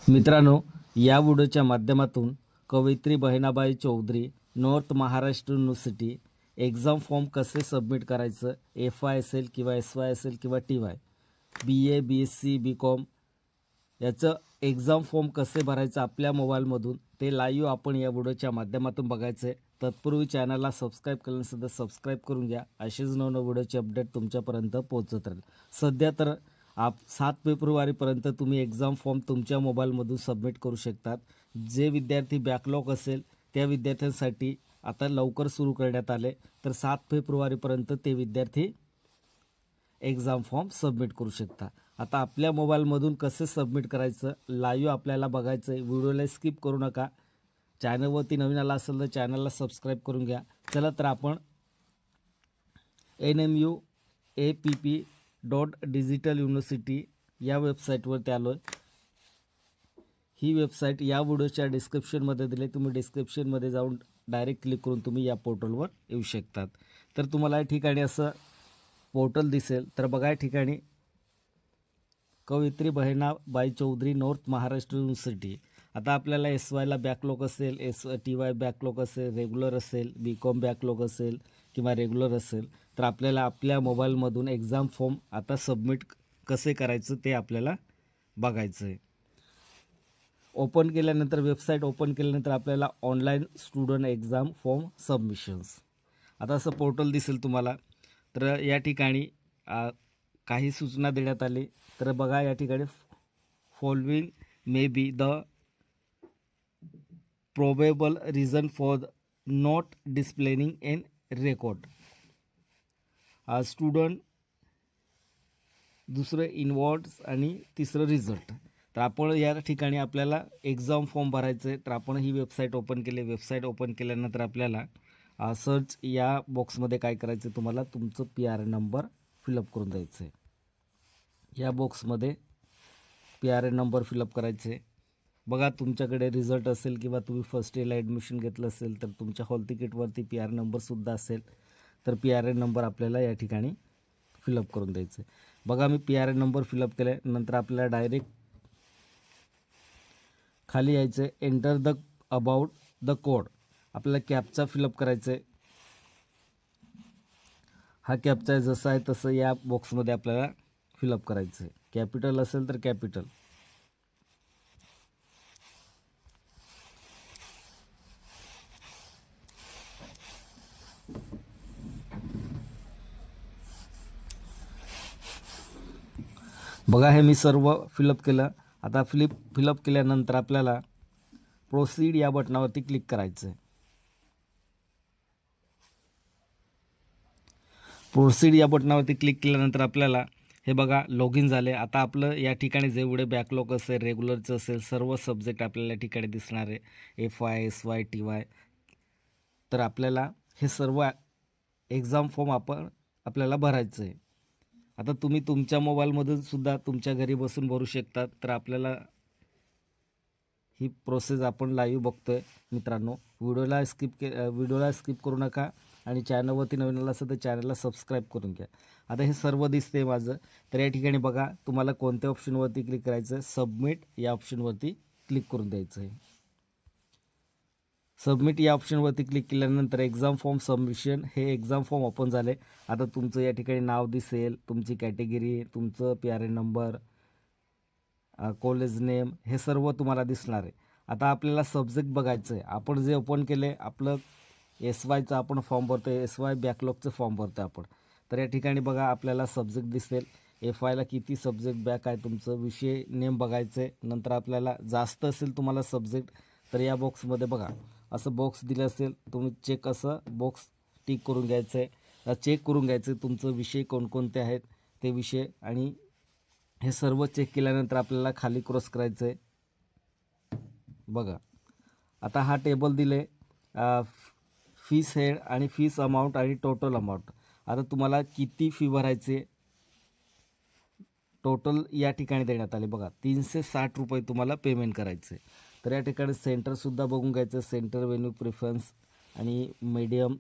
मित्रांनो, या व्हिडिओच्या माध्यमातून कवयित्री Bahinabai Chaudhari north Maharashtra university exam form कसे सबमिट करायचं, FY असेल किंवा SY असेल किंवा TY, BA BSc BCom याचं एक्झाम फॉर्म कसे भरायचं आपल्या मोबाईलमधून ते लाईव्ह आपण या व्हिडिओच्या माध्यमातून बघायचं आहे। तत्पूर्वी चॅनलला सबस्क्राईब केलं नसेल तर सबस्क्राईब करून घ्या, असेच नवनवीन व्हिडिओचे अपडेट तुमच्यापर्यंत पोहोचत राहील। सध्या तर 7 फेब्रुवारीपर्यंत तुम्ही एक्झाम फॉर्म तुमच्या मोबाईलमधून सबमिट करू शकतात। जे विद्यार्थी बॅकलॉग असेल त्या विद्यार्थ्यांसाठी आता लवकर सुरू करण्यात आले, तर 7 फेब्रुवारीपर्यंत ते विद्यार्थी एक्झाम फॉर्म सबमिट करू शकता। आता आपल्या मोबाईलमधून कसे सबमिट करायचं लाईव्ह आपल्याला बघायचं आहे। व्हिडिओला स्किप करू नका। चॅनलवरती नवीन आला असेल तर चॅनलला सबस्क्राईब करून घ्या। चला तर आपण NMUAPP.digitaluniversity या वेबसाईटवरती आलो आहे। ही वेबसाईट या व्हिडिओच्या डिस्क्रिप्शनमध्ये दिली, तुम्ही डिस्क्रिप्शनमध्ये जाऊन डायरेक्ट क्लिक करून तुम्ही या पोर्टलवर येऊ शकतात। तर तुम्हाला या ठिकाणी असं पोर्टल दिसेल, तर बघा या ठिकाणी कवयित्री बहिणाबाई चौधरी नॉर्थ महाराष्ट्र युनिव्हर्सिटी। आता आपल्याला SYला बॅकलॉग असेल, TY बॅकलॉग असेल, रेग्युलर असेल, BCom बॅकलॉग असेल किंवा रेग्युलर असेल, तर आपल्याला आपल्या मोबाईलमधून एक्झाम फॉर्म आता सबमिट कसे करायचं ते आपल्याला बघायचं आहे। ओपन केल्यानंतर वेबसाईट ओपन केल्यानंतर आपल्याला online student exam form submissions आता असं पोर्टल दिसेल तुम्हाला। तर या ठिकाणी काही सूचना देण्यात आली, तर बघा या ठिकाणी following may be the probable reason for not displaying in record student, दुसरं इनवॉर्ड्स आणि तिसरं रिझल्ट। तर आपण या ठिकाणी आपल्याला एक्झाम फॉर्म भरायचं आहे, तर आपण ही वेबसाईट ओपन केली। वेबसाईट ओपन केल्यानंतर आपल्याला सर्च या बॉक्समध्ये काय करायचं, तुम्हाला तुमचं PRN नंबर फिलअप करून द्यायचं आहे। या बॉक्समध्ये PRN नंबर फिलअप करायचे। बघा तुमच्याकडे रिझल्ट असेल किंवा तुम्ही फर्स्ट इयरला ॲडमिशन घेतलं असेल तर तुमच्या हॉल तिकीटवरती PRN नंबरसुद्धा असेल, तर PRN नंबर आपल्याला या ठिकाणी फिलअप करून द्यायचं आहे। बघा मी PRN नंबर फिलअप केल्यानंतर आपल्याला डायरेक्ट खाली यायचं आहे, enter the about the code, आपल्याला कॅप्चा फिलअप करायचं आहे। हा कॅप्चा आहे जसा आहे तसं या बॉक्समध्ये आपल्याला फिलअप करायचं आहे। कॅपिटल असेल तर कॅपिटल, बघा हे मी सर्व फिलअप केलं। आता फिलअप केल्यानंतर आपल्याला प्रोसीड या बटनावरती क्लिक करायचं आहे। प्रोसीड या बटनावरती क्लिक केल्यानंतर आपल्याला हे बघा लॉग इन झाले। आता आपलं या ठिकाणी जेवढे बॅकलॉग असेल, रेग्युलरचं असेल, सर्व सब्जेक्ट आपल्याला या ठिकाणी दिसणार आहे, FY SY TY। तर आपल्याला हे सर्व एक्झाम फॉर्म आपल्याला भरायचं आहे। आता तुम्ही तुमच्या मोबाईलमधून सुद्धा तुमच्या घरी बसून भरू शकतात। तर आपल्याला ही प्रोसेस आपण लाईव्ह बघतोय। मित्रांनो, व्हिडिओला स्किप करू नका आणि चॅनलवरती नवीन आला असेल तर चॅनलला सबस्क्राईब करून घ्या। आता हे सर्व दिसते माझं, तर या ठिकाणी बघा तुम्हाला कोणत्या ऑप्शनवरती क्लिक करायचं आहे, सबमिट या ऑप्शनवरती क्लिक करून द्यायचं आहे। सबमिट या ऑप्शनवरती क्लिक केल्यानंतर एक्झाम फॉर्म सबमिशन हे एक्झाम फॉर्म ओपन झाले। आता तुमचं या ठिकाणी नाव दिसेल, तुमची कॅटेगरी, तुमचं PRN नंबर, कॉलेज नेम हे सर्व तुम्हाला दिसणार आहे। आता आपल्याला सब्जेक्ट बघायचं आहे। आपण जे ओपन केले आपलं SYचं आपण फॉर्म भरतो, SY बॅकलॉगचं फॉर्म भरतो आपण। तर या ठिकाणी बघा आपल्याला सब्जेक्ट दिसेल, FYला किती सब्जेक्ट बॅक आहे, तुमचं विषय नेम बघायचं आहे। नंतर आपल्याला जास्त असेल तुम्हाला सब्जेक्ट तर या बॉक्समध्ये बघा असं बॉक्स दिलं असेल, तुम्ही चेक असं बॉक्स टिक करून घ्यायचं आहे। चेक करून घ्यायचं तुमचं विषय कोणकोणते आहेत ते विषय, आणि हे सर्व चेक केल्यानंतर आपल्याला खाली क्रॉस करायचं आहे। बघा आता हा टेबल दिले, फीस हेड आणि फीस अमाऊंट आणि टोटल अमाऊंट। आता तुम्हाला किती फी भरायचे टोटल या ठिकाणी देण्यात आले। बघा 360 रुपये तुम्हाला पेमेंट करायचे। तर या ठिकाणी सेंटरसुद्धा बघून घ्यायचं, सेंटर, व्हेन्यू, प्रेफरन्स आणि मीडियम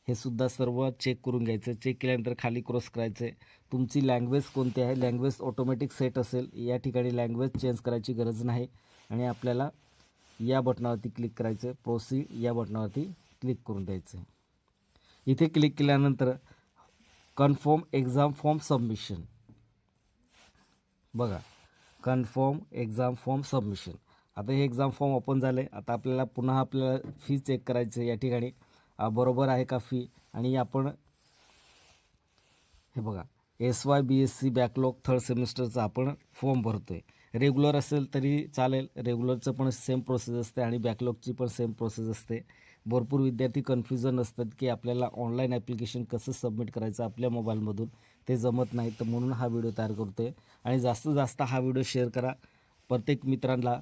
हे सुद्धा सर्व चेक करून घ्यायचं. चेक केल्यानंतर खाली क्रॉस करायचं आहे. तुमची लँग्वेज कोणती आहे, लँग्वेज ऑटोमॅटिक सेट असेल. या ठिकाणी लँग्वेज चेंज करायची गरज नाही आणि आपल्याला या बटनावरती क्लिक करायचं आहे. प्रोसीड या बटनावरती क्लिक करून द्यायचं आहे. इथे क्लिक केल्यानंतर कन्फर्म एक्झाम फॉर्म सबमिशन, बघा कन्फर्म एक्झाम फॉर्म सबमिशन. आता हे एक्झाम फॉर्म ओपन झाले. आता आपल्याला पुन्हा आपल्याला फी चेक करायचं आहे. या ठिकाणी बरोबर आहे का फी, आणि आपण हे बघा SY BSc बॅकलॉग थर्ड सेमिस्टरचा आपण फॉर्म भरतो आहे. रेग्युलर असेल तरी चालेल, रेग्युलरचं पण सेम प्रोसेस असते आणि बॅकलॉगची पण सेम प्रोसेस असते. भरपूर विद्यार्थी कन्फ्युजन असतात की आपल्याला ऑनलाईन ॲप्लिकेशन कसं सबमिट करायचं आपल्या मोबाईलमधून, ते जमत नाही. तर म्हणून हा व्हिडिओ तयार करतो आहे आणि जास्तीत जास्त हा व्हिडिओ शेअर करा. प्रत्येक मित्रांना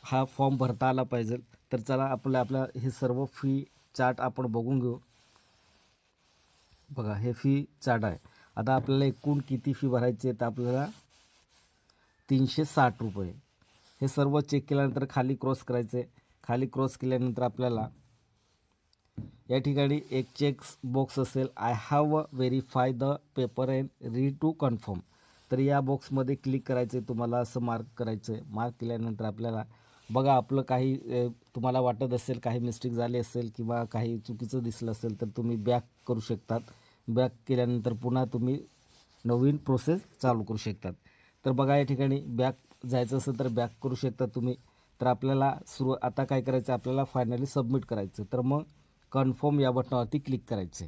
हा फॉर्म भरता आला पाहिजे. तर चला आपल्या हे सर्व फी चार्ट आपण बघून घेऊ. बघा हे फी चार्ट आहे. आता आपल्याला एकूण किती फी भरायची आहे, तर आपल्याला 360 रुपये. हे सर्व चेक केल्यानंतर खाली क्रॉस करायचं आहे. खाली क्रॉस केल्यानंतर आपल्याला या ठिकाणी एक चेक्स बॉक्स असेल, I have verify the paper and read to confirm. तर या बॉक्समध्ये क्लिक करायचं आहे. तुम्हाला असं मार्क करायचं आहे. मार्क केल्यानंतर आपल्याला बघा आपलं काही तुम्हाला वाटत असेल काही मिस्टेक झाली असेल किंवा काही चुकीचं दिसलं असेल तर तुम्ही बॅक करू शकतात. बॅक केल्यानंतर पुन्हा तुम्ही नवीन प्रोसेस चालू करू शकतात. तर बघा या ठिकाणी बॅक जायचं असेल तर बॅक करू शकता तुम्ही. तर आपल्याला आता काय करायचं, आपल्याला फायनली सबमिट करायचं. तर मग कन्फर्म या बटनावरती क्लिक करायचं.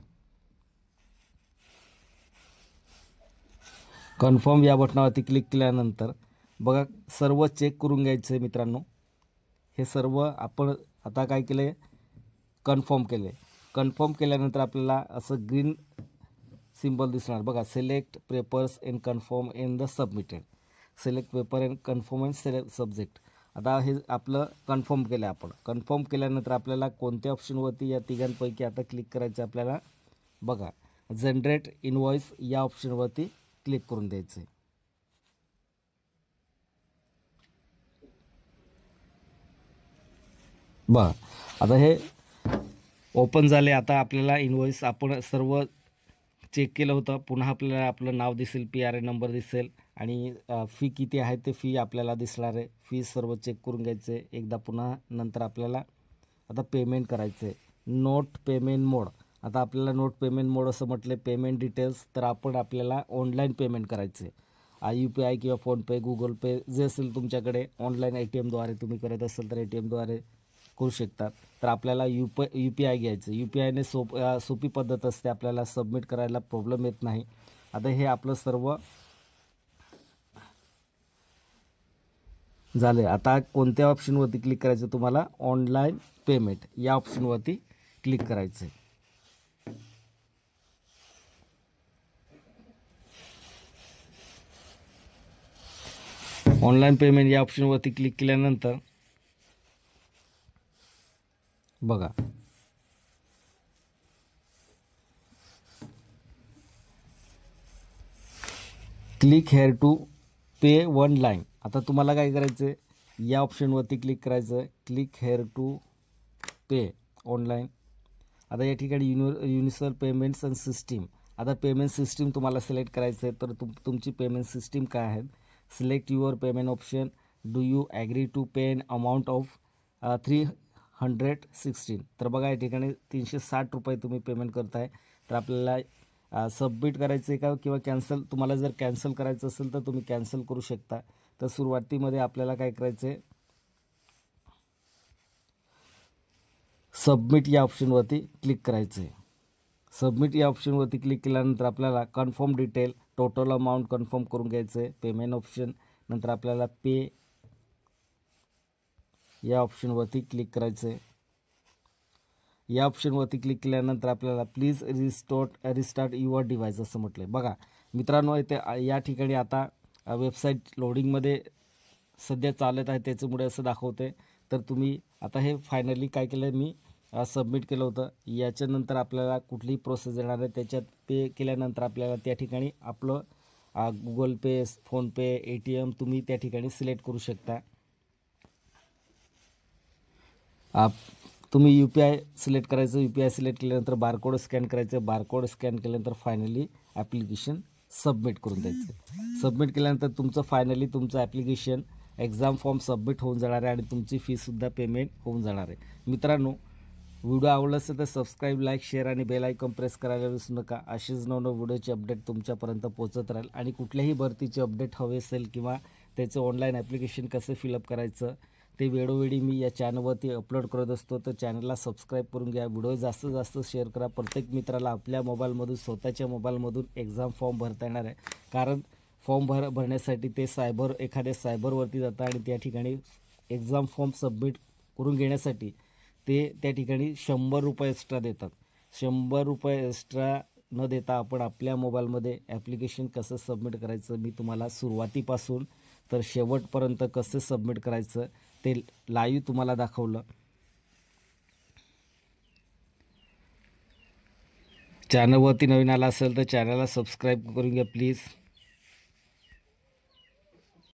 कन्फर्म या बटनावरती क्लिक केल्यानंतर बघा सर्व चेक करून घ्यायचं आहे मित्रांनो. हे सर्व आपण आता काय केलं आहे, कन्फर्म केलं आहे. कन्फर्म केल्यानंतर आपल्याला असं ग्रीन सिम्बॉल दिसणार बघा, select papers and confirm in the submitted. Select paper and confirm and select subject. आता हे आपलं कन्फर्म केलं आहे आपण. कन्फर्म केल्यानंतर आपल्याला कोणत्या ऑप्शनवरती या तिघांपैकी आता क्लिक करायचं आपल्याला, बघा जनरेट इनवॉइस या ऑप्शनवरती क्लिक करून द्यायचं आहे. बघा आता हे ओपन झाले. आता आपल्याला इनवॉइस आपण सर्व चेक केलं होतं. पुन्हा आपल्याला आपलं नाव दिसेल, PRA नंबर दिसेल आणि फी किती आहे ते फी आपल्याला दिसणार आहे. फी सर्व चेक करून घ्यायचं आहे एकदा पुन्हा. नंतर आपल्याला आता पेमेंट करायचं आहे. नोट पेमेंट मोड. आता आपल्याला नोट पेमेंट मोड असं म्हटलं, पेमेंट डिटेल्स. तर आपण आपल्याला ऑनलाईन पेमेंट करायचं आहे. UPI किंवा फोनपे, गुगल पे जे असेल तुमच्याकडे, ऑनलाईन ATMद्वारे तुम्ही करत असाल तर ATMद्वारे करू शकतात. तर आपल्याला UPI घ्यायचं. UPIने सोपी पद्धत असते, आपल्याला सबमिट करायला प्रॉब्लेम येत नाही. आता हे आपलं सर्व झाले. आता कोणत्या ऑप्शनवरती क्लिक करायचं तुम्हाला, ऑनलाईन पेमेंट या ऑप्शनवरती क्लिक करायचं आहे. ऑनलाईन पेमेंट या ऑप्शनवरती क्लिक केल्यानंतर बघा click here to pay online. आता तुम्हाला काय करायचं आहे, या ऑप्शनवरती क्लिक करायचं आहे. Click here to pay online. आता या ठिकाणी युनिव्हर्सल पेमेंट्स अँड सिस्टीम. आता पेमेंट सिस्टीम तुम्हाला सिलेक्ट करायचं आहे. तर तुमची पेमेंट सिस्टीम काय आहे, select your payment option. Do you agree to pay an amount of 316. तर बघा या ठिकाणी 360 रुपये तुम्ही पेमेंट करताय. तर आपल्याला सबमिट करायचं आहे का किंवा कॅन्सल. तुम्हाला जर कॅन्सल करायचं असेल तर तुम्ही कॅन्सल करू शकता. तर सुरुवातीमध्ये आपल्याला काय करायचं आहे, सबमिट या ऑप्शनवरती क्लिक करायचं आहे. सबमिट या ऑप्शनवरती क्लिक केल्यानंतर आपल्याला confirm detail, total amount confirm करून घ्यायचं आहे. पेमेंट ऑप्शन नंतर आपल्याला पे या ऑप्शनवरती क्लिक करायचं आहे. या ऑप्शनवरती क्लिक केल्यानंतर आपल्याला प्लीज रिस्टार्ट युअर डिव्हाइस असं म्हटलं आहे. बघा मित्रांनो, इथे या ठिकाणी आता वेबसाईट लोडिंगमध्ये सध्या चालत आहे, त्याच्यामुळे असं दाखवते. तर तुम्ही आता हे फायनली काय केलं मी सबमिट केलं होतं. याच्यानंतर आपल्याला कुठलीही प्रोसेस येणार आहे, त्याच्यात पे केल्यानंतर आपल्याला त्या ठिकाणी आपलं गुगल पे, फोनपे, ATM तुम्ही त्या ठिकाणी सिलेक्ट करू शकता. तुम्ही UPI सिलेक्ट करायचं, UPI सिलेक्ट केल्यानंतर बारकोड स्कॅन करायचं, बारकोड स्कॅन केल्यानंतर फायनली ॲप्लिकेशन सबमिट करून द्यायचं. सबमिट केल्यानंतर तुमचं फायनली तुमचं ॲप्लिकेशन एक्झाम फॉर्म सबमिट होऊन जाणार आहे आणि तुमची फीसुद्धा पेमेंट होऊन जाणार आहे. मित्रांनो, व्हिडिओ आवडला असेल तर सबस्क्राईब, लाईक, शेअर आणि बेल आयकॉन प्रेस करायला विसरू नका. असेच नवनवीन व्हिडिओचे अपडेट तुमच्यापर्यंत पोहोचत राहील. आणि कुठल्याही भरतीचे अपडेट हवे असेल किंवा त्याचं ऑनलाईन ॲप्लिकेशन कसं फिलअप करायचं ते वेळोवेळी मी या चॅनलवरती अपलोड करत असतो. तर चॅनलला सबस्क्राईब करून घ्या. व्हिडिओ जास्तीत जास्त शेअर करा. प्रत्येक मित्राला आपल्या मोबाईलमधून, स्वतःच्या मोबाईलमधून एक्झाम फॉर्म भरता येणार आहे. कारण फॉर्म भरण्यासाठी ते एखाद्या सायबरवरती जातं आणि त्या ठिकाणी एक्झाम फॉर्म सबमिट करून घेण्यासाठी ते त्या ठिकाणी 100 रुपये एक्स्ट्रा देतात. 100 रुपये एक्स्ट्रा न देता आपण आपल्या मोबाईलमध्ये ॲप्लिकेशन कसं सबमिट करायचं मी तुम्हाला सुरुवातीपासून तर शेवटपर्यंत कसं सबमिट करायचं ते लाईव्ह तुम्हाला दाखवलं. चॅनलवरती नवीन आला असेल तर चॅनलला सबस्क्राईब करून घ्या प्लीज.